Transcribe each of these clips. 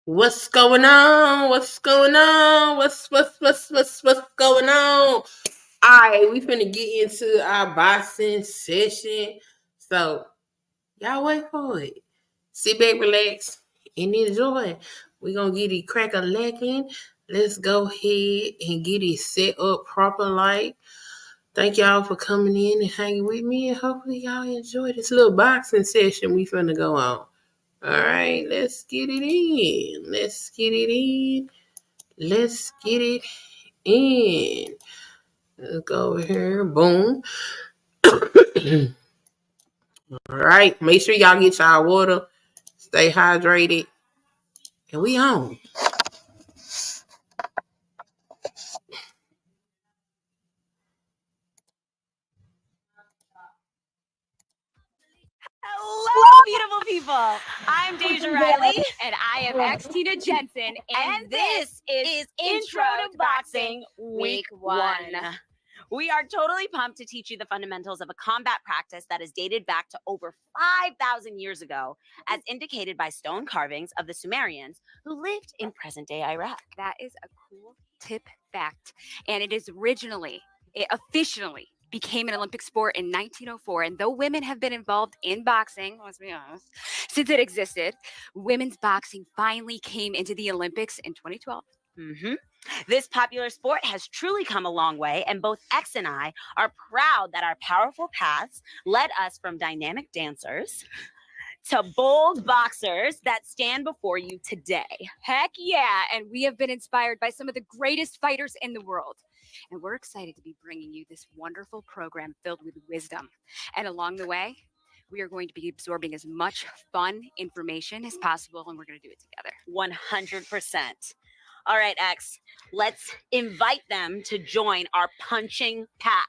What's going on? What's going on? What's going on? Alright, we finna get into our boxing session. So y'all wait for it. Sit back, relax, and enjoy. We gonna get it crack a lacking. Let's go ahead and get it set up proper like. Thank y'all for coming in and hanging with me, and hopefully y'all enjoy this little boxing session we finna go on. All right, let's get it in. Let's get it in. Let's get it in. Let's go over here. Boom. All right. Make sure y'all get y'all water. Stay hydrated. And we on. Hello, beautiful people. I'm Deja Riley. And I am X Tina Jensen. And this is Intro to Boxing Week 1. We are totally pumped to teach you the fundamentals of a combat practice that is dated back to over 5,000 years ago, as indicated by stone carvings of the Sumerians who lived in present-day Iraq. That is a cool tip fact. And it officially became an Olympic sport in 1904. And though women have been involved in boxing, let's be honest, since it existed, women's boxing finally came into the Olympics in 2012. This popular sport has truly come a long way, and both X and I are proud that our powerful paths led us from dynamic dancers to bold boxers that stand before you today. Heck yeah! And we have been inspired by some of the greatest fighters in the world. And we're excited to be bringing you this wonderful program filled with wisdom. And along the way, we are going to be absorbing as much fun information as possible, and we're going to do it together. 100%. All right, X, let's invite them to join our punching pack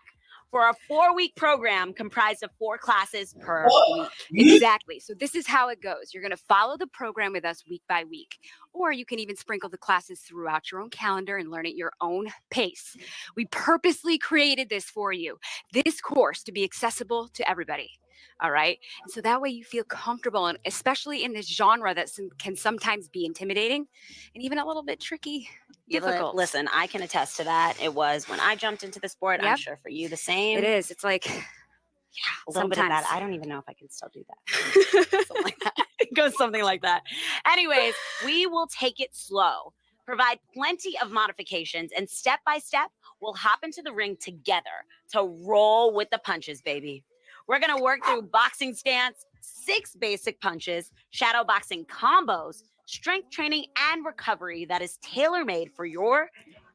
for a 4-week program comprised of 4 classes per week. Exactly. So this is how it goes. You're going to follow the program with us week by week, or you can even sprinkle the classes throughout your own calendar and learn at your own pace. We purposely created this for you, this course, to be accessible to everybody. All right. And so that way you feel comfortable, and especially in this genre that can sometimes be intimidating and even a little bit tricky, difficult. Listen, I can attest to that. It was when I jumped into the sport. Yep. I'm sure for you the same. It is. It's like, a little bit of that. I don't even know if I can still do that. Something like that. It goes something like that. Anyways, we will take it slow, provide plenty of modifications, and step by step, we'll hop into the ring together to roll with the punches, baby. We're going to work through boxing stance, 6 basic punches, shadow boxing combos, strength training, and recovery that is tailor-made for your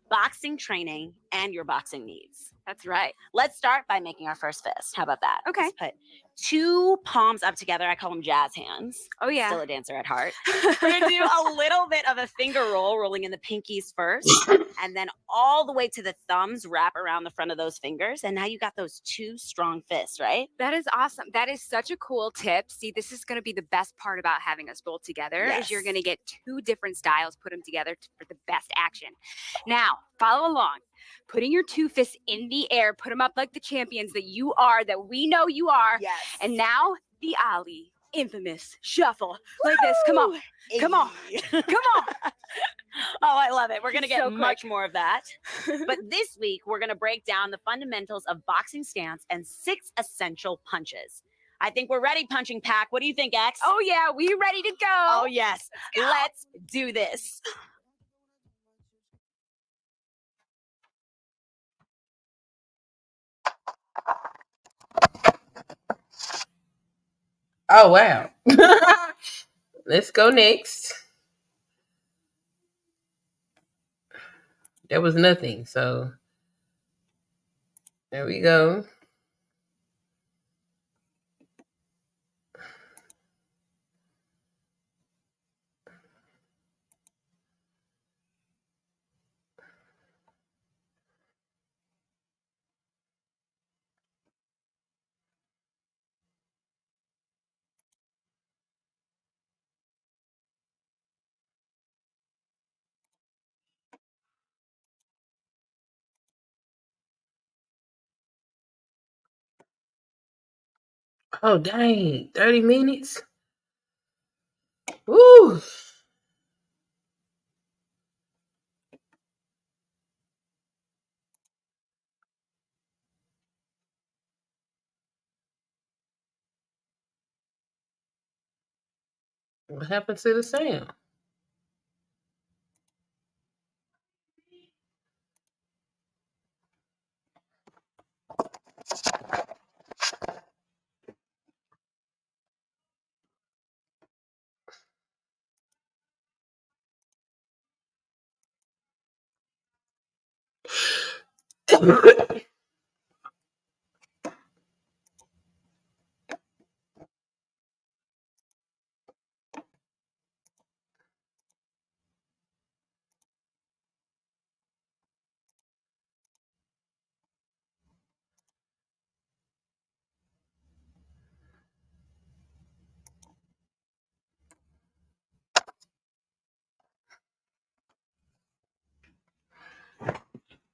boxing training and your boxing needs. That's right. Let's start by making our first fist. How about that? Okay. Let's put 2 palms up together. I call them jazz hands. Oh, yeah. Still a dancer at heart. We're going to do a little bit of a finger roll, rolling in the pinkies first, and then all the way to the thumbs, wrap around the front of those fingers. And now you got those 2 strong fists, right? That is awesome. That is such a cool tip. See, this is going to be the best part about having us both together, is you're going to get 2 different styles, put them together for the best action. Now, follow along. Putting your 2 fists in the air, put them up like the champions that you are, that we know you are. Yes. And now the Ali infamous shuffle like this. Come on. Come on. Come on. Oh, I love it. We're going to get So much more of that. But this week, we're going to break down the fundamentals of boxing stance and 6 essential punches. I think we're ready, punching pack. What do you think, X? Oh, yeah. We ready to go. Oh, yes. Let's do this. Oh, wow. Let's go next. There was nothing. So there we go. Oh, dang. 30 minutes? Woo. What happened to the sound?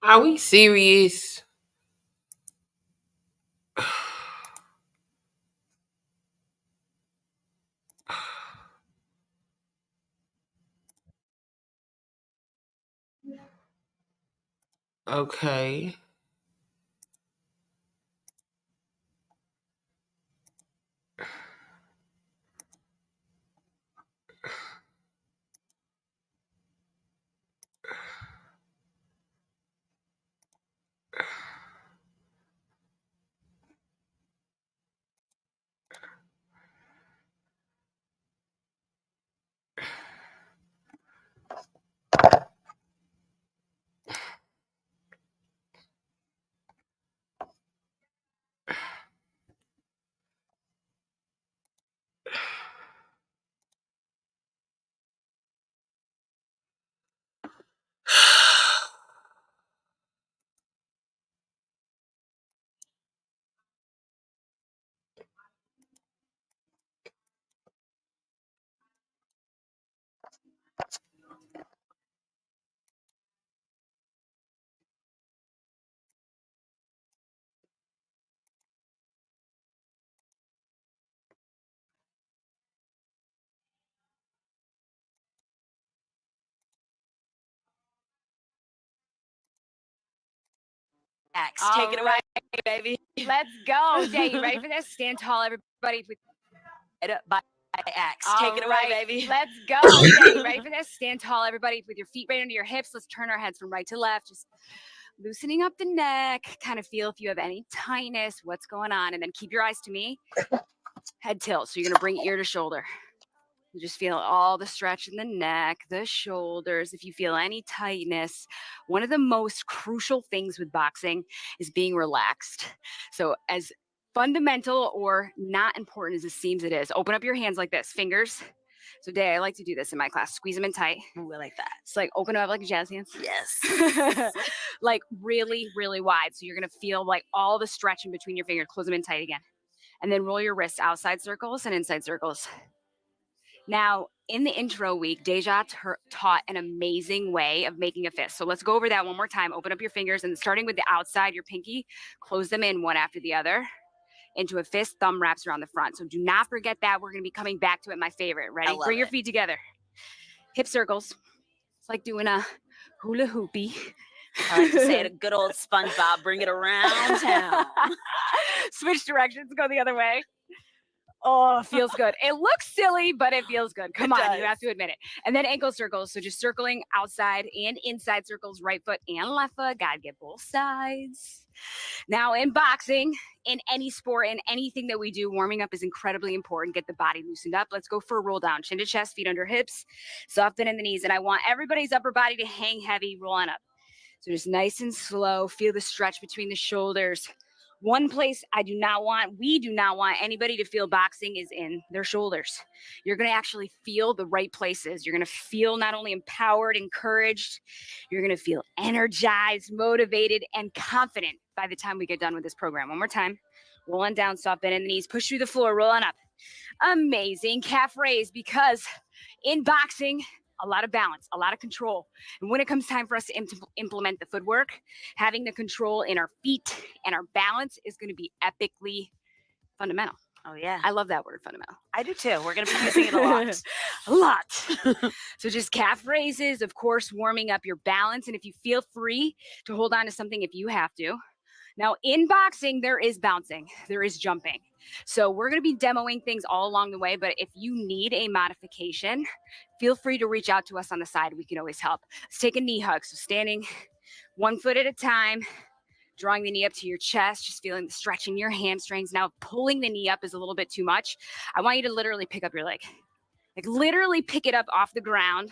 Are we serious? Okay. X, All take it away, right. baby. Let's go. Jay, you ready for this? Stand tall, everybody. By X, All take it away, right. baby. Let's go. Jay, you ready for this? Stand tall, everybody, with your feet right under your hips. Let's turn our heads from right to left. Just loosening up the neck. Kind of feel if you have any tightness, what's going on. And then keep your eyes to me. Head tilt. So you're going to bring ear to shoulder. You just feel all the stretch in the neck, the shoulders. If you feel any tightness, one of the most crucial things with boxing is being relaxed. So as fundamental or not important as it seems it is, open up your hands like this, fingers. So Day, I like to do this in my class. Squeeze them in tight. Ooh, I like that. It's like open them up like jazz hands. Yes. Like really, really wide. So you're gonna feel like all the stretch in between your fingers. Close them in tight again. And then roll your wrists outside circles and inside circles. Now, in the intro week, Deja taught an amazing way of making a fist. So let's go over that one more time. Open up your fingers and starting with the outside, your pinky, close them in one after the other into a fist, thumb wraps around the front. So do not forget that. We're going to be coming back to it, my favorite. Ready? Bring your feet together. Hip circles. It's like doing a hula hoopy. I like to say it a good old SpongeBob, bring it around town. Switch directions, go the other way. Oh, feels good. It looks silly, but it feels good. Come on, you have to admit it. And then ankle circles. So just circling outside and inside circles, right foot and left foot. Gotta get both sides. Now in boxing, in any sport, in anything that we do, warming up is incredibly important. Get the body loosened up. Let's go for a roll down. Chin to chest, feet under hips, soft bend in the knees. And I want everybody's upper body to hang heavy, rolling up. So just nice and slow. Feel the stretch between the shoulders. One place we do not want anybody to feel boxing is in their shoulders. You're going to actually feel the right places. You're going to feel not only empowered, encouraged, you're going to feel energized, motivated, and confident by the time we get done with this program. One more time. Rolling down, soft bend in the knees, push through the floor, rolling up. Amazing calf raise, because in boxing, a lot of balance, a lot of control. And when it comes time for us to implement the footwork, having the control in our feet and our balance is going to be epically fundamental. Oh, yeah. I love that word, fundamental. I do too. We're going to be using it a lot. A lot. So just calf raises, of course, warming up your balance. And if you feel free to hold on to something if you have to. Now, in boxing, there is bouncing, there is jumping. So we're going to be demoing things all along the way, but if you need a modification, feel free to reach out to us on the side. We can always help. Let's take a knee hug. So standing 1 foot at a time, drawing the knee up to your chest, just feeling the stretch in your hamstrings. Now, pulling the knee up is a little bit too much. I want you to literally pick up your leg. Like literally pick it up off the ground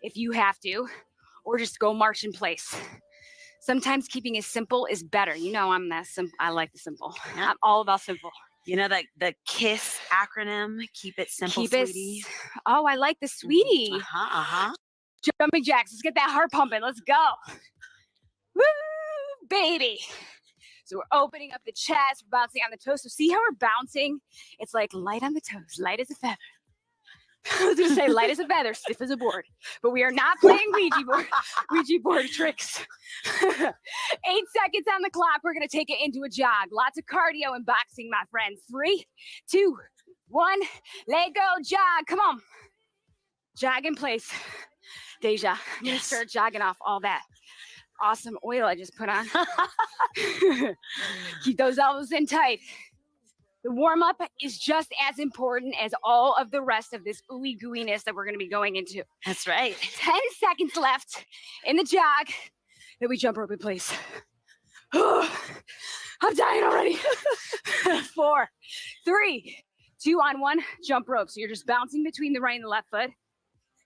if you have to, or just go march in place. Sometimes keeping it simple is better. You know, I like the simple. I'm all about simple. You know that the KISS acronym, keep it simple, sweetie. Oh, I like the sweetie. Jumping jacks. Let's get that heart pumping. Let's go. Woo, baby. So we're opening up the chest, we're bouncing on the toes. So see how we're bouncing? It's like light on the toes, light as a feather. I was gonna say light as a feather, stiff as a board. But we are not playing Ouija board tricks. 8 seconds on the clock. We're gonna take it into a jog. Lots of cardio and boxing, my friends. 3, 2, 1. Let go, jog. Come on. Jog in place. Deja, I'm gonna start jogging off all that awesome oil I just put on. Keep those elbows in tight. The warm-up is just as important as all of the rest of this ooey gooiness that we're going to be going into. That's right. 10 seconds left in the jog. Then we jump rope in place. I'm dying already. 4, 3, 2 on 1, jump rope. So you're just bouncing between the right and the left foot.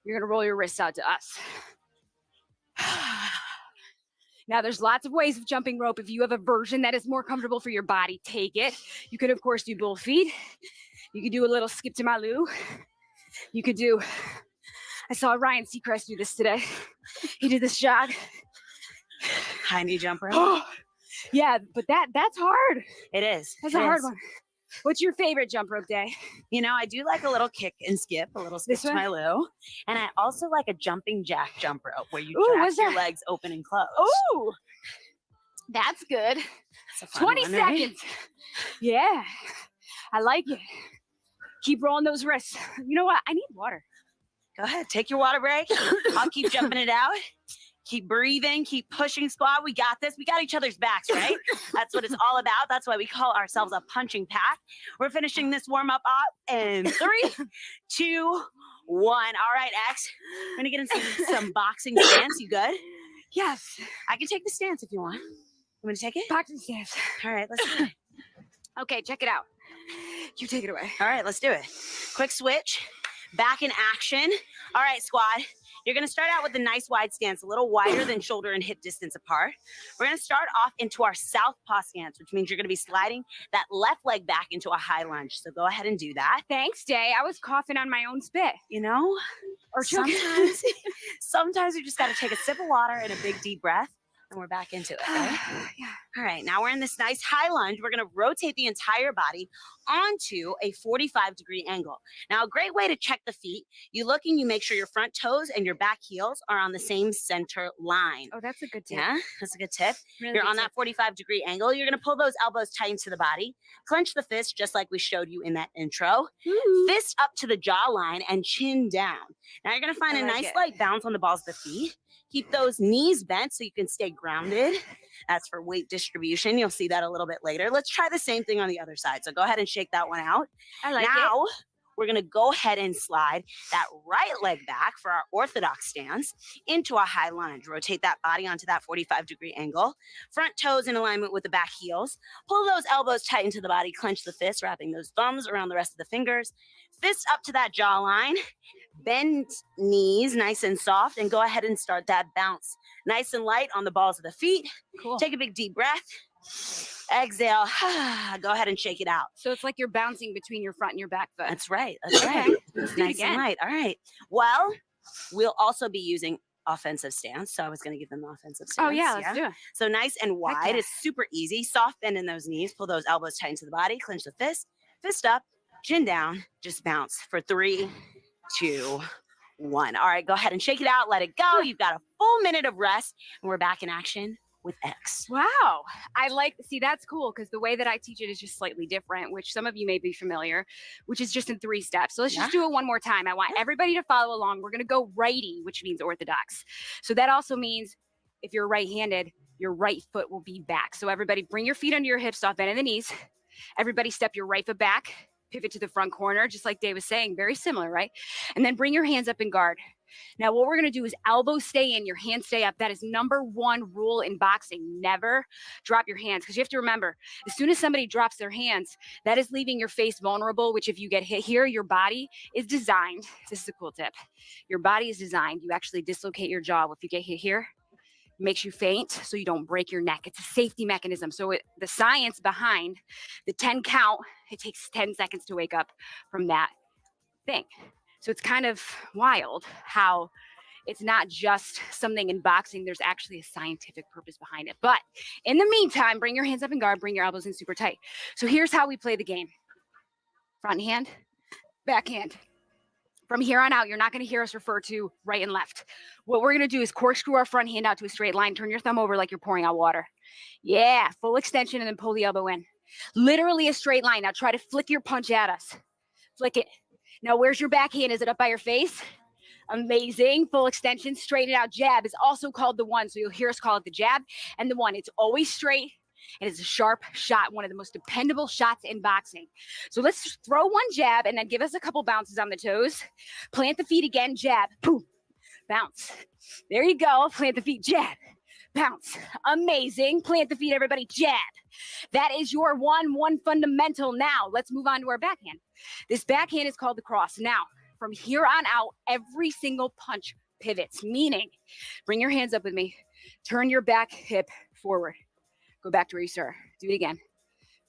You're going to roll your wrists out to us. Now, there's lots of ways of jumping rope. If you have a version that is more comfortable for your body, take it. You could, of course, do both feet. You could do a little skip to my loo. You could do, I saw Ryan Seacrest do this today. He did this jog. High knee jump rope. Yeah, but that's hard. It is. That's a hard one. What's your favorite jump rope day? You know, I do like a little kick and skip, a little skip to my loo. And I also like a jumping jack jump rope where you jack your legs open and close. Oh, that's good. That's 20 one, seconds. Right? Yeah, I like it. Keep rolling those wrists. You know what? I need water. Go ahead. Take your water break. I'll keep jumping it out. Keep breathing, keep pushing, squad. We got this. We got each other's backs, right? That's what it's all about. That's why we call ourselves a punching pack. We're finishing this warm-up up in 3, 2, 1. All right, X. We're going to get into some boxing stance. You good? Yes. I can take the stance if you want. You want to take it? Boxing stance. All right, let's do it. Okay, check it out. You take it away. All right, let's do it. Quick switch. Back in action. All right, squad. You're going to start out with a nice wide stance, a little wider than shoulder and hip distance apart. We're going to start off into our southpaw stance, which means you're going to be sliding that left leg back into a high lunge. So go ahead and do that. Thanks, Day. I was coughing on my own spit. You know, or sometimes you just got to take a sip of water and a big deep breath. And we're back into it, right? Yeah. All right, now we're in this nice high lunge. We're gonna rotate the entire body onto a 45-degree angle. Now, a great way to check the feet, you look and you make sure your front toes and your back heels are on the same center line. Oh, that's a good tip. Yeah, that's a good tip. Really You're good on that 45-degree angle. You're gonna pull those elbows tight into the body, clench the fist just like we showed you in that intro. Ooh. Fist up to the jawline and chin down. Now you're gonna find a nice light bounce on the balls of the feet. Keep those knees bent so you can stay grounded. That's for weight distribution. You'll see that a little bit later. Let's try the same thing on the other side. So go ahead and shake that one out. I like now, it. We're going to go ahead and slide that right leg back for our orthodox stance into a high lunge. Rotate that body onto that 45-degree angle. Front toes in alignment with the back heels. Pull those elbows tight into the body. Clench the fists, wrapping those thumbs around the rest of the fingers. Fist up to that jawline. Bend knees nice and soft, and go ahead and start that bounce. Nice and light on the balls of the feet. Cool. Take a big deep breath. Exhale. Go ahead and shake it out. So it's like you're bouncing between your front and your back foot. That's right. That's Okay. right. Let's do it Nice again. and light. All right. Well, we'll also be using offensive stance. So I was going to give them the offensive stance. Oh, yeah, let's do it. So nice and wide. yeah. It's super easy. Soft bend in those knees. Pull those elbows tight into the body. Clench the fist. Fist up. Chin down. Just bounce for 3, 2, 1. All right, go ahead and shake it out. Let it go. You've got a full minute of rest, and we're back in action with X. Wow. See, that's cool because the way that I teach it is just slightly different, which some of you may be familiar, which is just in 3 steps. So let's just do it one more time. I want everybody to follow along. We're going to go righty, which means orthodox. So that also means if you're right-handed, your right foot will be back. So everybody bring your feet under your hips, stop bending the knees. Everybody step your right foot back, pivot to the front corner, just like Dave was saying, very similar, right? And then bring your hands up in guard. Now, what we're gonna do is elbows stay in, your hands stay up. That is number one rule in boxing. Never drop your hands, because you have to remember, as soon as somebody drops their hands, that is leaving your face vulnerable, which if you get hit here, your body is designed, this is a cool tip, your body is designed, you actually dislocate your jaw. If you get hit here, it makes you faint so you don't break your neck. It's a safety mechanism. So the science behind the 10 count, it takes 10 seconds to wake up from that thing. So it's kind of wild how it's not just something in boxing. There's actually a scientific purpose behind it. But in the meantime, bring your hands up in guard, bring your elbows in super tight. So here's how we play the game. Front hand, back hand. From here on out, you're not going to hear us refer to right and left. What we're going to do is corkscrew our front hand out to a straight line. Turn your thumb over like you're pouring out water. Yeah, full extension, and then pull the elbow in. Literally a straight line. Now try to flick your punch at us. Flick it. Now, where's your backhand? Is it up by your face? Amazing. Full extension, straighten out jab is also called the one. So you'll hear us call it the jab and the one. It's always straight and it's a sharp shot, one of the most dependable shots in boxing. So let's throw one jab and then give us a couple bounces on the toes. Plant the feet again, jab, boom, bounce. There you go. Plant the feet, jab, bounce. Amazing. Plant the feet, everybody, jab. That is your one fundamental. Now let's move on to our backhand. This backhand is called the cross. Now, from here on out, every single punch pivots, meaning bring your hands up with me, turn your back hip forward, go back to where you start, do it again,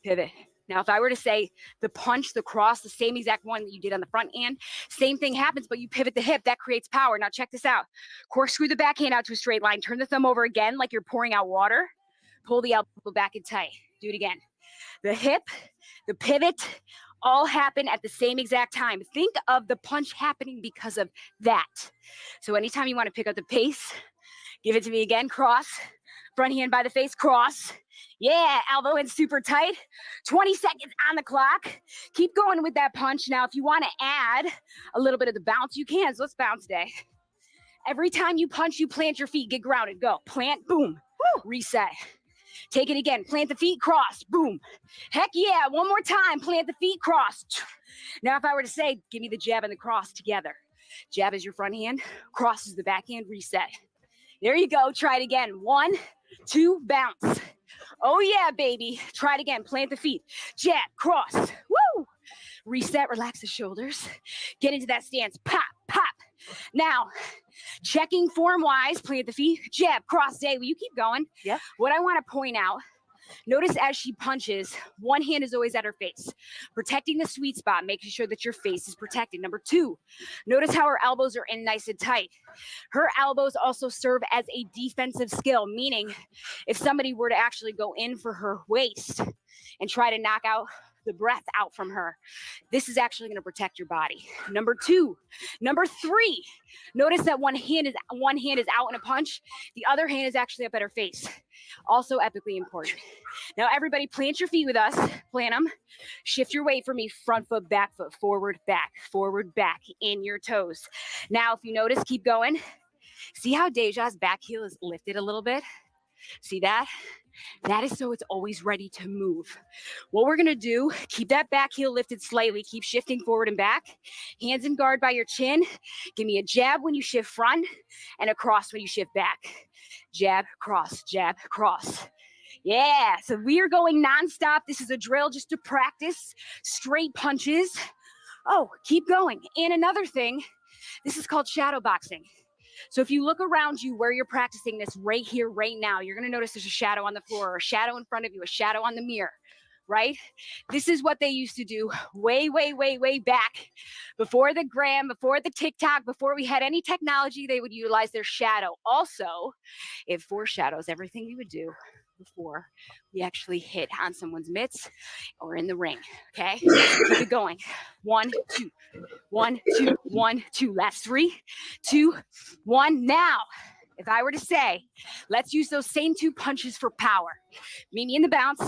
pivot. Now, if I were to say the punch, the cross, the same exact one that you did on the front hand, same thing happens, but you pivot the hip, that creates power. Now check this out. Corkscrew the backhand out to a straight line, turn the thumb over again like you're pouring out water, pull the elbow back and tight, do it again. The hip, the pivot, all happen at the same exact time. Think of the punch happening because of that. So anytime you want to pick up the pace, give it to me again, cross, front hand by the face, cross. Yeah, elbow in super tight. 20 seconds on the clock. Keep going with that punch. Now, if you want to add a little bit of the bounce, you can. So let's bounce today. Every time you punch, you plant your feet, get grounded, go. Plant, boom, reset. Take it again, plant the feet, cross, boom. Heck yeah, one more time, plant the feet, cross. Now, if I were to say, give me the jab and the cross together. Jab is your front hand, cross is the back hand, reset. There you go, try it again. 1, 2, bounce. Oh yeah, baby. Try it again, plant the feet, jab, cross, woo. Reset, relax the shoulders. Get into that stance, pop, pop. Now, checking form-wise, plant the feet, jab, cross, day. Will you keep going? Yeah. What I want to point out, notice as she punches, one hand is always at her face, protecting the sweet spot, making sure that your face is protected. Number 2, notice how her elbows are in nice and tight. Her elbows also serve as a defensive skill, meaning if somebody were to actually go in for her waist and try to knock out the breath out from her, this is actually going to protect your body. Number 2, number 3, notice that one hand is out in a punch, the other hand is actually up at her face. Also epically important. Now everybody plant your feet with us, plant them, shift your weight for me, front foot, back, forward, back, in your toes. Now if you notice, keep going. See how Deja's back heel is lifted a little bit? See that? That is so it's always ready to move. What we're gonna do, keep that back heel lifted slightly, keep shifting forward and back, hands in guard by your chin. Give me a jab when you shift front and a cross when you shift back. Jab, cross, cross. Yeah, so we are going nonstop. This is a drill just to practice straight punches. Oh, keep going. And another thing, this is called shadow boxing. So if you look around you where you're practicing this right here, right now, you're going to notice there's a shadow on the floor, or a shadow in front of you, a shadow on the mirror, right? This is what they used to do way back. Before the gram, before the TikTok, before we had any technology, they would utilize their shadow. Also, it foreshadows everything we would do before we actually hit on someone's mitts or in the ring, okay? Keep it going. 1, 2, 1, 2, 1, 2. Last 3, 2, 1. Now, if I were to say, let's use those same 2 punches for power. Meet me in the bounce.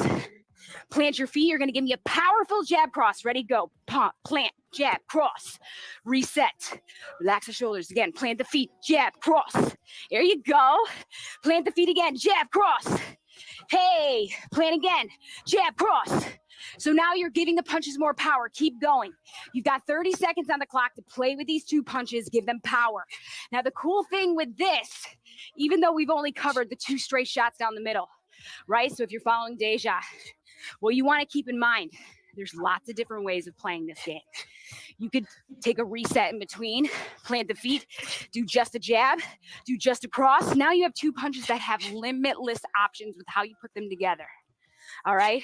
Plant your feet. You're going to give me a powerful jab cross. Ready, go. Pump, plant, jab, cross. Reset. Relax the shoulders again. Plant the feet, jab, cross. There you go. Plant the feet again, jab, cross. Hey, plan again. Jab, cross. So now you're giving the punches more power. Keep going. You've got 30 seconds on the clock to play with these 2 punches. Give them power. Now, the cool thing with this, even though we've only covered the 2 straight shots down the middle, right? So if you're following Deja, well, you want to keep in mind, there's lots of different ways of playing this game. You could take a reset in between, plant the feet, do just a jab, do just a cross. Now you have 2 punches that have limitless options with how you put them together. All right?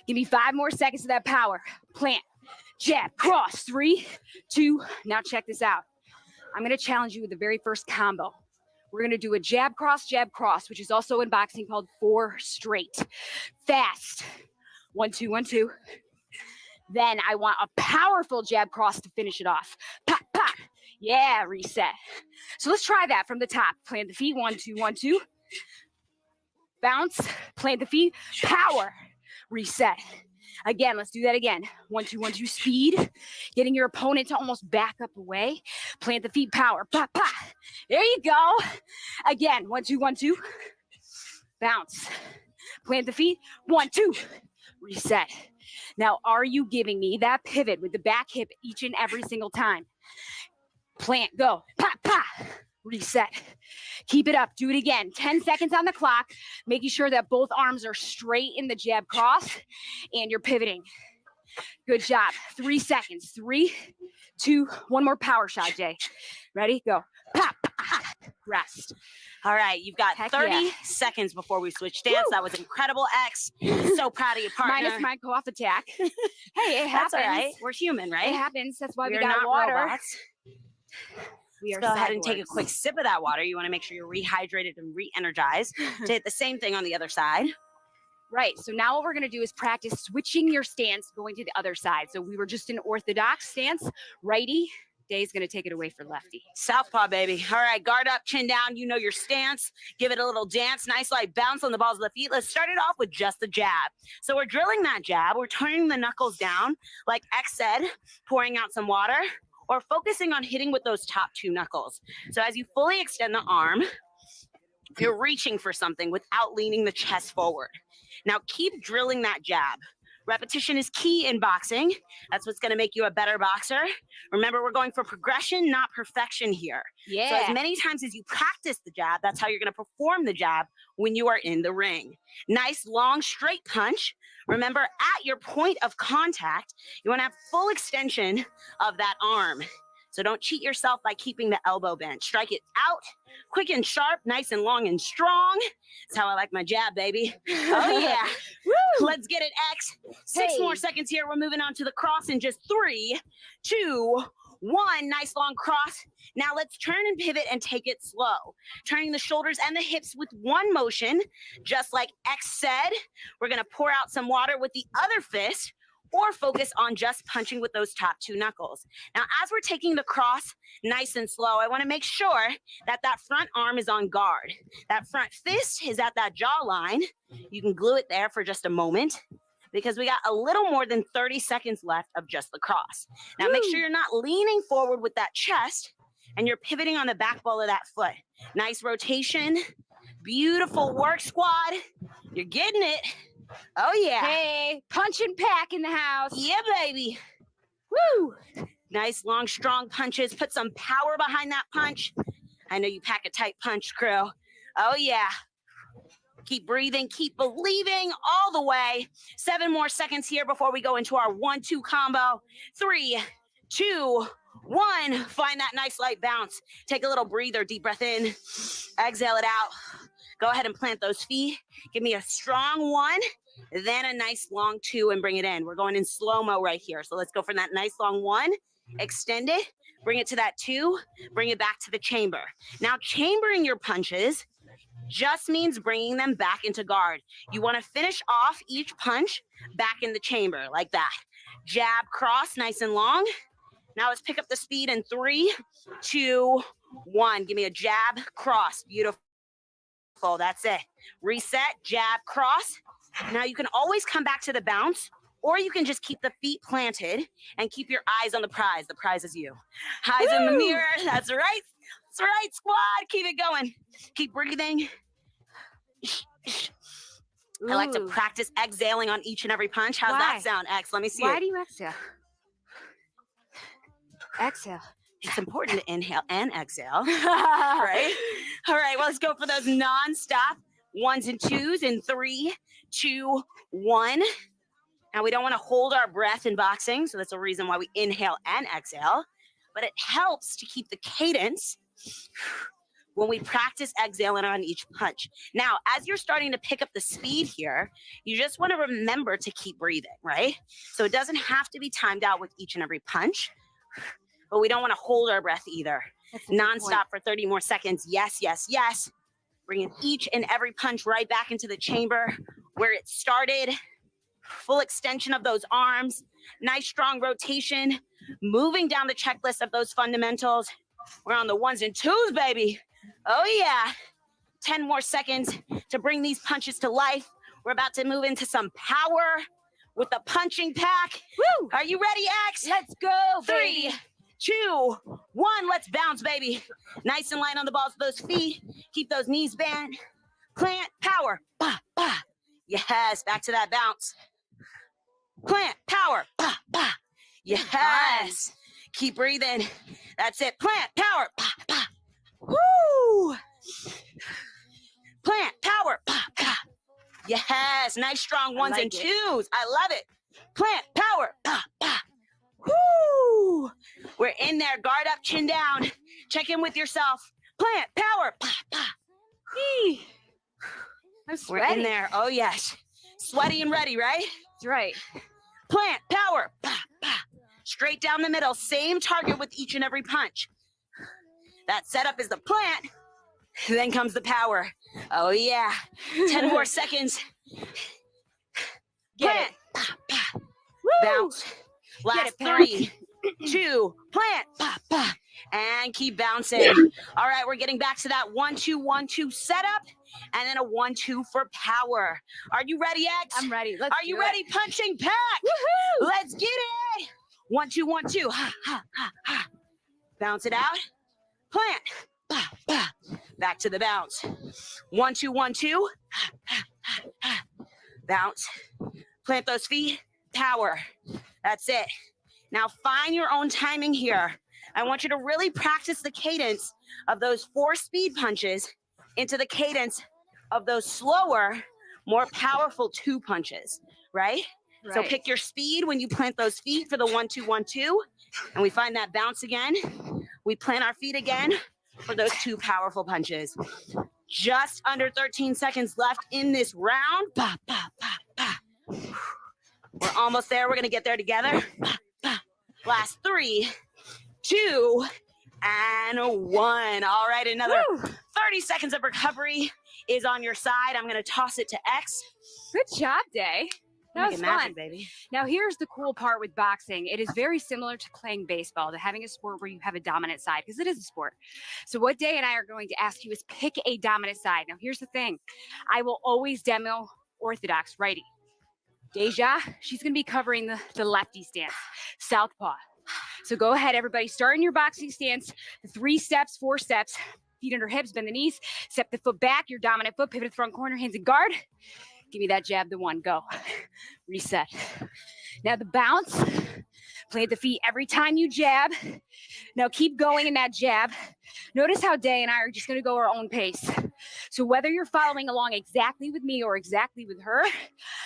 Give me 5 more seconds of that power. Plant, jab, cross. 3, 2, now check this out. I'm going to challenge you with the very first combo. We're going to do a jab, cross, which is also in boxing called 4 straight. Fast. 1, 2, 1, 2. Then I want a powerful jab cross to finish it off. Pop, pop. Yeah, reset. So let's try that from the top. Plant the feet. 1, 2, 1, 2. Bounce. Plant the feet. Power. Reset. Again, let's do that again. 1, 2, 1, 2. Speed. Getting your opponent to almost back up away. Plant the feet. Power. Pop, pop. There you go. Again. 1, 2, 1, 2. Bounce. Plant the feet. 1, 2. Reset. Now, are you giving me that pivot with the back hip each and every single time? Plant, go, pop, pop, reset. Keep it up, do it again. 10 seconds on the clock, making sure that both arms are straight in the jab cross and you're pivoting. Good job. 3 seconds. 3, 2, 1 more power shot, Jay. Ready? Go. Pop, pop, rest. All right, you've got Heck 30 yeah. seconds before we switch stance. Woo. That was incredible, X. So proud of your partner. Minus my go-off attack. Hey, it happens. That's all right. We're human, right? It happens. That's why we We're got not water. robots. We are Go ahead and take a cyborgs. quick sip of that water. You want to make sure you're rehydrated and re-energized to hit the same thing on the other side. Right. So now what we're going to do is practice switching your stance, going to the other side. So we were just in orthodox stance, righty. Day's going to take it away for lefty. Southpaw, baby. All right, guard up, chin down. You know your stance. Give it a little dance. Nice light bounce on the balls of the feet. Let's start it off with just the jab. So we're drilling that jab. We're turning the knuckles down, like X said, pouring out some water, or focusing on hitting with those top 2 knuckles. So as you fully extend the arm, you're reaching for something without leaning the chest forward. Now keep drilling that jab. Repetition is key in boxing. That's what's going to make you a better boxer. Remember, we're going for progression, not perfection here. Yeah. So as many times as you practice the jab, that's how you're going to perform the jab when you are in the ring. Nice, long, straight punch. Remember, at your point of contact, you want to have full extension of that arm. So don't cheat yourself by keeping the elbow bent. Strike it out, quick and sharp, nice and long and strong. That's how I like my jab, baby. Oh, yeah. Woo! Let's get it, X. 6 Hey. more seconds here. We're moving on to the cross in just 3, 2, 1. Nice long cross. Now let's turn and pivot and take it slow. Turning the shoulders and the hips with one motion, just like X said. We're going to pour out some water with the other fist, or focus on just punching with those top 2 knuckles. Now, as we're taking the cross nice and slow, I want to make sure that that front arm is on guard. That front fist is at that jawline. You can glue it there for just a moment because we got a little more than 30 seconds left of just the cross. Now, make sure you're not leaning forward with that chest and you're pivoting on the back ball of that foot. Nice rotation. Beautiful work, squad. You're getting it. Oh, yeah. Hey, punch and pack in the house. Yeah, baby. Woo! Nice, long, strong punches. Put some power behind that punch. I know you pack a tight punch, crew. Oh, yeah. Keep breathing. Keep believing all the way. 7 more seconds here before we go into our 1-2 combo. 3, 2, 1. Find that nice light bounce. Take a little breather. Deep breath in. Exhale it out. Go ahead and plant those feet. Give me a strong 1. Then a nice long 2 and bring it in. We're going in slow-mo right here. So let's go for that nice long 1. Extend it. Bring it to that 2. Bring it back to the chamber. Now, chambering your punches just means bringing them back into guard. You want to finish off each punch back in the chamber like that. Jab, cross, nice and long. Now let's pick up the speed in 3, 2, 1. Give me a jab, cross. Beautiful. That's it. Reset, jab, cross. Now you can always come back to the bounce, or you can just keep the feet planted and keep your eyes on the prize. The prize is you. Eyes in the mirror. That's right. That's right, squad. Keep it going. Keep breathing. I like to Ooh. practice exhaling on each and every punch. How's Why? that sound, X? Let me see Why it. do you exhale? Exhale. It's important to inhale and exhale, right? All right, well, let's go for those non-stop 1s and 2s in 3, 2, 1. Now, we don't want to hold our breath in boxing, so that's a reason why we inhale and exhale. But it helps to keep the cadence when we practice exhaling on each punch. Now, as you're starting to pick up the speed here, you just want to remember to keep breathing, right? So it doesn't have to be timed out with each and every punch, but we don't want to hold our breath either. Non-stop for 30 more seconds. Yes, yes, yes. Bringing each and every punch right back into the chamber where it started. Full extension of those arms. Nice strong rotation. Moving down the checklist of those fundamentals. We're on the 1s and 2s, baby. Oh, yeah. 10 more seconds to bring these punches to life. We're about to move into some power with the punching pack. Woo! Are you ready, X? Let's go, 3, baby. 2, 1. Let's bounce, baby. Nice and light on the balls of those feet. Keep those knees bent. Plant, power. Bah, bah. Yes, back to that bounce. Plant, power. Bah, bah. Yes. Keep breathing. That's it. Plant, power. Bah, bah. Woo! Plant, power. Bah, bah. Yes, nice strong 1s and 2s. I love it. Plant, power. Bah, bah. Woo! We're in there. Guard up, chin down. Check in with yourself. Plant, power. Bah, bah. Eee. I'm We're sweating. in there. Oh, yes. Sweaty and ready, right? That's right. Plant, power. Bah, bah. Straight down the middle. Same target with each and every punch. That setup is the plant. Then comes the power. Oh, yeah. 10 more seconds. Plant. Bah, bah. Bounce. Last it, 3, 2, plant. Bah, bah. And keep bouncing. All right, we're getting back to that 1-2-1-2 setup. And then a 1-2 for power. Are you ready, X? I'm ready. Let's Are you do it. ready, punching pack? Woohoo! Let's get it. 1-2-1-2. Ha, ha, ha, ha. Bounce it out. Plant. Bah, bah. Back to the bounce. 1-2-1-2. Ha, ha, ha, ha. Bounce. Plant those feet. Power. That's it. Now find your own timing here. I want you to really practice the cadence of those 4 speed punches into the cadence of those slower, more powerful 2 punches, right? So pick your speed when you plant those feet for the 1-2-1-2, and we find that bounce again. We plant our feet again for those 2 powerful punches. Just under 13 seconds left in this round. Bah, bah, bah, bah. We're almost there. We're gonna get there together. Bah, bah. Last 3, 2, and 1. All right, another 30 seconds of recovery is on your side. I'm gonna toss it to X. Good job, Day. That was Make it fun. magic, baby. Now, here's the cool part with boxing. It is very similar to playing baseball, to having a sport where you have a dominant side, because it is a sport. So what Day and I are going to ask you is pick a dominant side. Now, here's the thing. I will always demo orthodox righty. Deja, she's going to be covering the lefty stance, southpaw. So go ahead, everybody. Start in your boxing stance. The 3 steps, 4 steps. Feet under hips, bend the knees. Step the foot back, your dominant foot, pivot to the front corner, hands in guard. Give me that jab, the 1, go. Reset. Now the bounce, plant the feet every time you jab. Now keep going in that jab. Notice how Day and I are just gonna go our own pace. So whether you're following along exactly with me or exactly with her,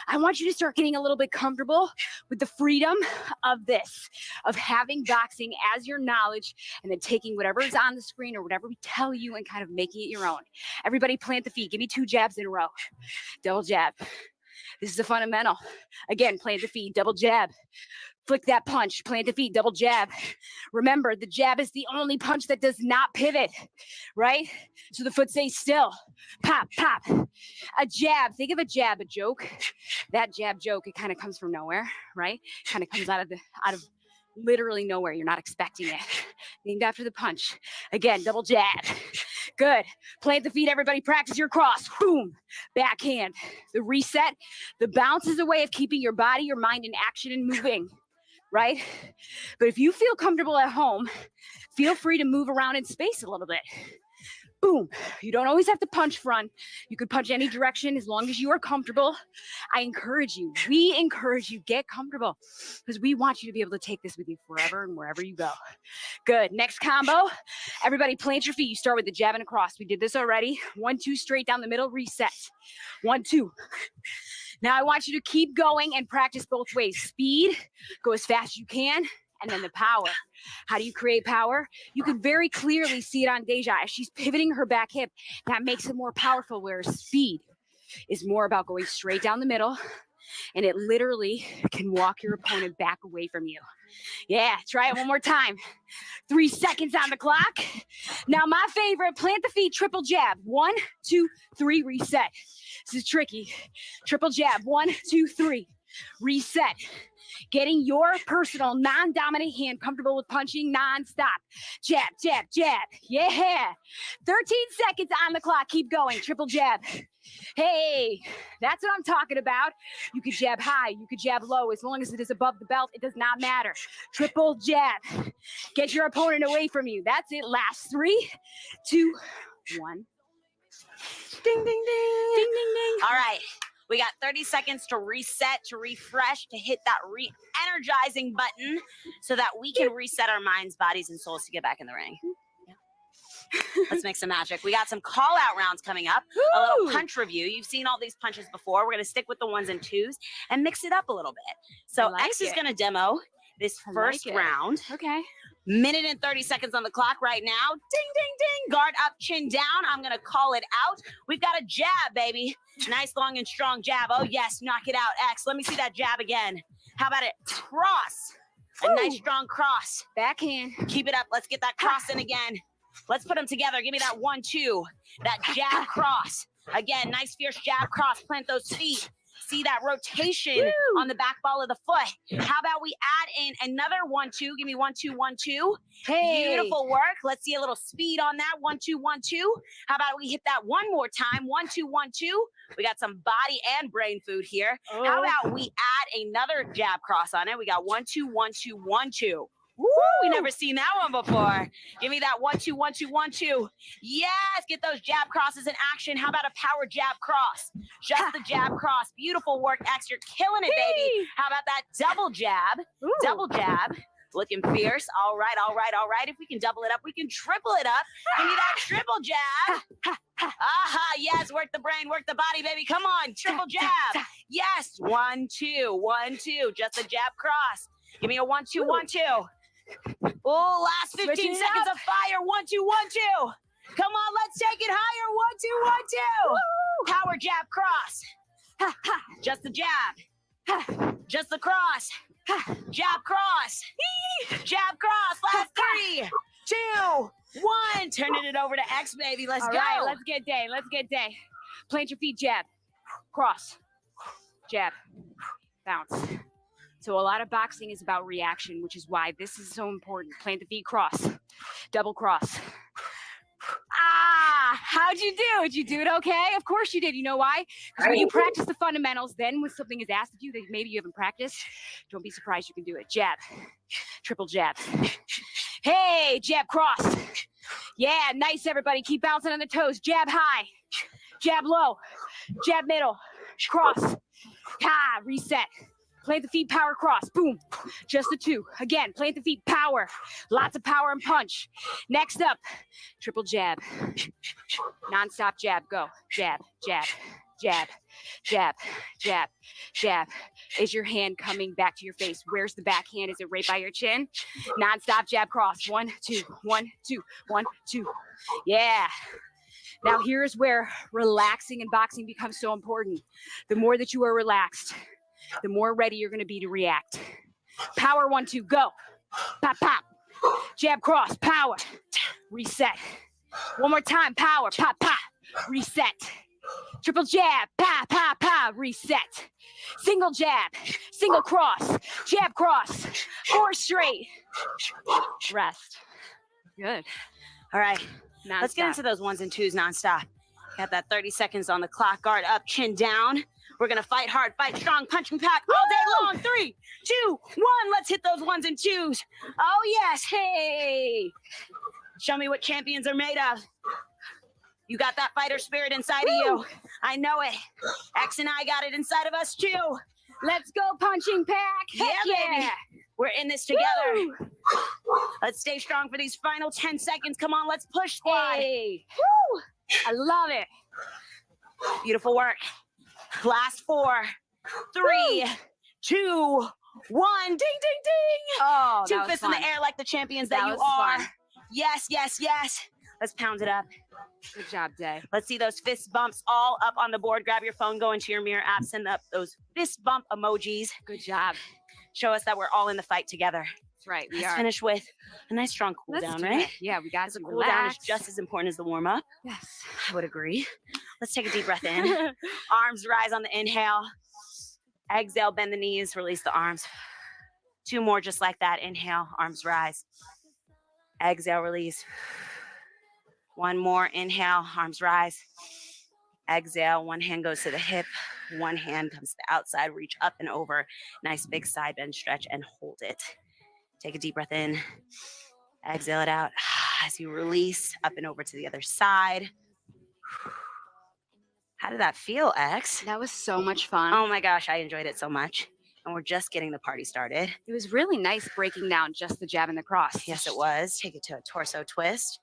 I want you to start getting a little bit comfortable with the freedom of this, of having boxing as your knowledge and then taking whatever is on the screen or whatever we tell you and kind of making it your own. Everybody plant the feet. Give me 2 jabs in a row. Double jab. This is a fundamental. Again, plant the feet, double jab. Flick that punch, plant the feet, double jab. Remember, the jab is the only punch that does not pivot, right? So the foot stays still. Pop, pop. A jab, think of a jab, a joke. That jab joke, it kind of comes from nowhere, right? Kind of comes out of literally nowhere. You're not expecting it. Named after the punch. Again, double jab. Good. Plant the feet, everybody. Practice your cross. Boom. Backhand. The reset. The bounce is a way of keeping your body, your mind in action and moving, right? But if you feel comfortable at home, feel free to move around in space a little bit. Boom. You don't always have to punch front. You could punch any direction as long as you are comfortable. We encourage you, get comfortable because we want you to be able to take this with you forever and wherever you go. Good. Next combo. Everybody plant your feet. You start with the jab and a cross. We did this already. 1, 2, straight down the middle, reset. 1, 2. Now I want you to keep going and practice both ways. Speed, go as fast as you can, and then the power. How do you create power? You can very clearly see it on Deja as she's pivoting her back hip. That makes it more powerful, whereas speed is more about going straight down the middle, and it literally can walk your opponent back away from you. Yeah, try it one more time. 3 seconds on the clock. Now my favorite, plant the feet, triple jab. 1, 2, 3, reset. This is tricky. Triple jab, 1, 2, 3, reset. Getting your personal non-dominant hand comfortable with punching non-stop. Jab, jab, jab. Yeah. 13 seconds on the clock. Keep going. Triple jab. Hey, that's what I'm talking about. You could jab high. You could jab low. As long as it is above the belt, it does not matter. Triple jab. Get your opponent away from you. That's it. Last 3, 2, 1. Ding, ding, ding. Ding, ding, ding. All right. We got 30 seconds to reset, to refresh, to hit that re-energizing button so that we can reset our minds, bodies, and souls to get back in the ring. Yeah. Let's make some magic. We got some call-out rounds coming up, a little punch review. You've seen all these punches before. We're going to stick with the 1s and 2s and mix it up a little bit. So X is going to demo this first round. Okay. Minute and 30 seconds on the clock right now. Ding, ding, ding. Guard up, chin down. I'm going to call it out. We've got a jab, baby. Nice, long, and strong jab. Oh, yes. Knock it out, X. Let me see that jab again. How about it? Cross. A nice, strong cross. Backhand. Keep it up. Let's get that cross in again. Let's put them together. Give me that 1, 2. That jab cross. Again, nice, fierce jab cross. Plant those feet. See that rotation on the back ball of the foot. How about we add in another 1, 2? Give me 1, 2, 1, 2. Hey. Beautiful work. Let's see a little speed on that. 1, 2, 1, 2. How about we hit that one more time? 1, 2, 1, 2. We got some body and brain food here. How about we add another jab cross on it? We got 1, 2, 1, 2, 1, 2. Woo! We never seen that one before. Give me that 1, 2, 1, 2, 1, 2. Yes, get those jab crosses in action. How about a power jab cross? Just the jab cross. Beautiful work, X. You're killing it, baby. How about that double jab? Double jab. Looking fierce. All right. If we can double it up, we can triple it up. Give me that triple jab. Aha, yes, work the brain, work the body, baby. Come on, triple jab. Yes, 1, 2, 1, 2. Just a jab cross. Give me a 1, 2, 1, 2. Oh, last 15 seconds of fire. 1, 2, 1, 2. Come on, let's take it higher. 1, 2, 1, 2. Power jab cross. Just the jab. Just the cross. Jab cross. Jab cross. Last 3, 2, 1. Turning it over to X, baby. Let's go. Right, let's get day. Plant your feet, jab. Cross. Jab. Bounce. So a lot of boxing is about reaction, which is why this is so important. Plant the feet, cross. Double cross. How'd you do? Did you do it okay? Of course you did. You know why? Because when you practice the fundamentals, then when something is asked of you that maybe you haven't practiced, don't be surprised you can do it. Jab. Triple jab. Hey, jab cross. Yeah, nice, everybody. Keep bouncing on the toes. Jab high. Jab low. Jab middle. Cross. Reset. Plant the feet, power cross. Boom. Just the 2. Again, plant the feet, power. Lots of power and punch. Next up, triple jab. Non-stop jab. Go. Jab, jab, jab, jab, jab, jab. Is your hand coming back to your face? Where's the backhand? Is it right by your chin? Non-stop jab cross. 1, 2, 1, 2, 1, 2. Yeah. Now here's where relaxing in boxing becomes so important. The more that you are relaxed, the more ready you're going to be to react. Power 1, 2, go. Pop, pop. Jab cross, power. Reset. One more time, power. Pop, pop. Reset. Triple jab, pa, pa, pa. Reset. Single jab, single cross, jab cross. 4 straight. Rest. Good. All right. Non-stop. Let's get into those 1s and 2s nonstop. Got that 30 seconds on the clock. Guard up, chin down. We're going to fight hard, fight strong, punch and pack all day long. 3, 2, 1. Let's hit those 1s and 2s. Oh, yes. Hey. Show me what champions are made of. You got that fighter spirit inside of you. I know it. X and I got it inside of us too. Let's go, punching pack. Yeah, Heck baby. We're in this together. Woo! Let's stay strong for these final 10 seconds. Come on, let's push, squad. Hey. Woo! I love it. Beautiful work. Last 4, 3, 2, 1. Ding, ding, ding. Oh, Two that was fists in fun. the air like the champions that That you was are. fun. Yes, yes, yes. Let's pound it up. Good job, Day. Let's see those fist bumps all up on the board. Grab your phone, go into your mirror app, send up those fist bump emojis. Good job. Show us that we're all in the fight together. That's right. We Let's are. finish with a nice strong cool Let's down, do right? it. Yeah, we got The to cool down is relax. just as important as the warm up. Yes. I would agree. Let's take a deep breath in. Arms rise on the inhale. Exhale, bend the knees, release the arms. 2 more just like that. Inhale, arms rise. Exhale, release. 1 more, inhale, arms rise. Exhale, 1 hand goes to the hip. 1 hand comes to the outside, reach up and over. Nice big side bend stretch and hold it. Take a deep breath in. Exhale it out. As you release, up and over to the other side. How did that feel, X? That was so much fun. Oh my gosh, I enjoyed it so much. And we're just getting the party started. It was really nice breaking down just the jab and the cross. Yes, it was. Take it to a torso twist.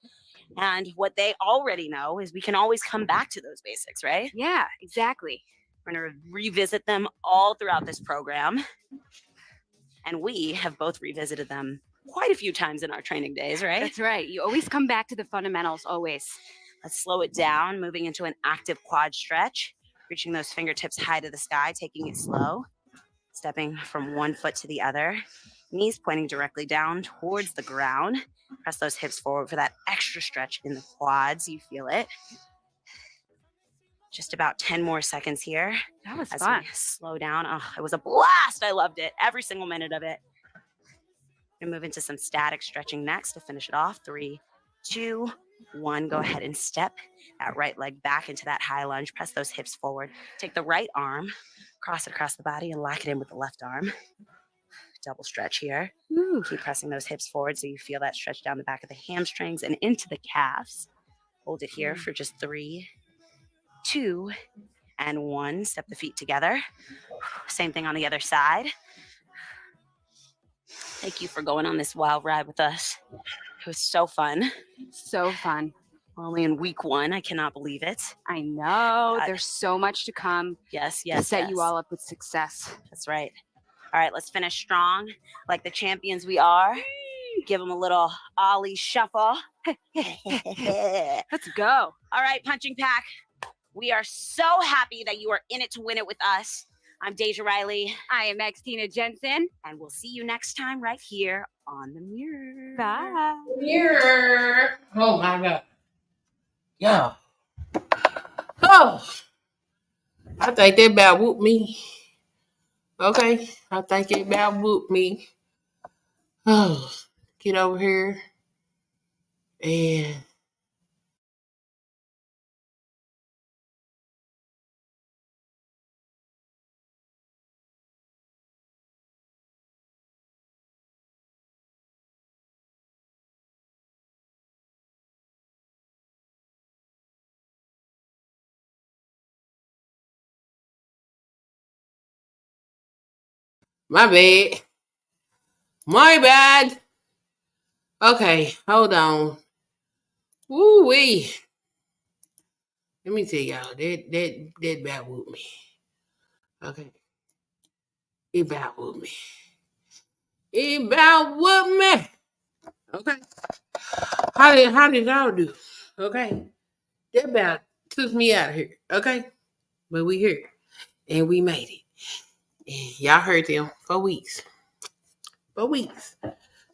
And what they already know is we can always come back to those basics, right? Yeah, exactly. We're going to revisit them all throughout this program. And we have both revisited them quite a few times in our training days, right? That's right. You always come back to the fundamentals, always. Let's slow it down, moving into an active quad stretch, reaching those fingertips high to the sky, taking it slow, stepping from one foot to the other, knees pointing directly down towards the ground. Press those hips forward for that extra stretch in the quads. You feel it. Just about 10 more seconds here. That was As fun. we slow down. Oh, it was a blast. I loved it. Every single minute of it. We're gonna move into some static stretching next to finish it off. 3, 2, 1. Go ahead and step that right leg back into that high lunge. Press those hips forward. Take the right arm, cross it across the body, and lock it in with the left arm. Double stretch here. Ooh. Keep pressing those hips forward so you feel that stretch down the back of the hamstrings and into the calves. Hold it here for just 3, 2, and 1. Step the feet together. Same thing on the other side. Thank you for going on this wild ride with us. It was so fun. So fun. We're only in week 1. I cannot believe it. I know. God. There's so much to come Yes, to yes, set yes. you all up with success. That's right. All right, let's finish strong like the champions we are. Give them a little ollie shuffle. Let's go. All right, Punching Pack. We are so happy that you are in it to win it with us. I'm Deja Riley, I am X Tina Jensen. and we'll see you next time right here on The Mirror. Bye. Mirror. Oh my God. Yeah. Oh. I think they about whooped me. Okay. I think they about whooped me. Oh. Get over here. And my bad. My bad. Okay, hold on. Woo wee. Let me tell y'all, that about whooped me. Okay. It about whooped me. It about whooped me. Okay. How did y'all do? Okay. That about took me out of here. Okay. But we here. And we made it. And y'all heard them for weeks. For weeks.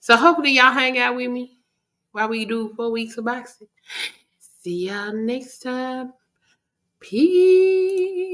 So hopefully y'all hang out with me while we do 4 weeks of boxing. See y'all next time. Peace.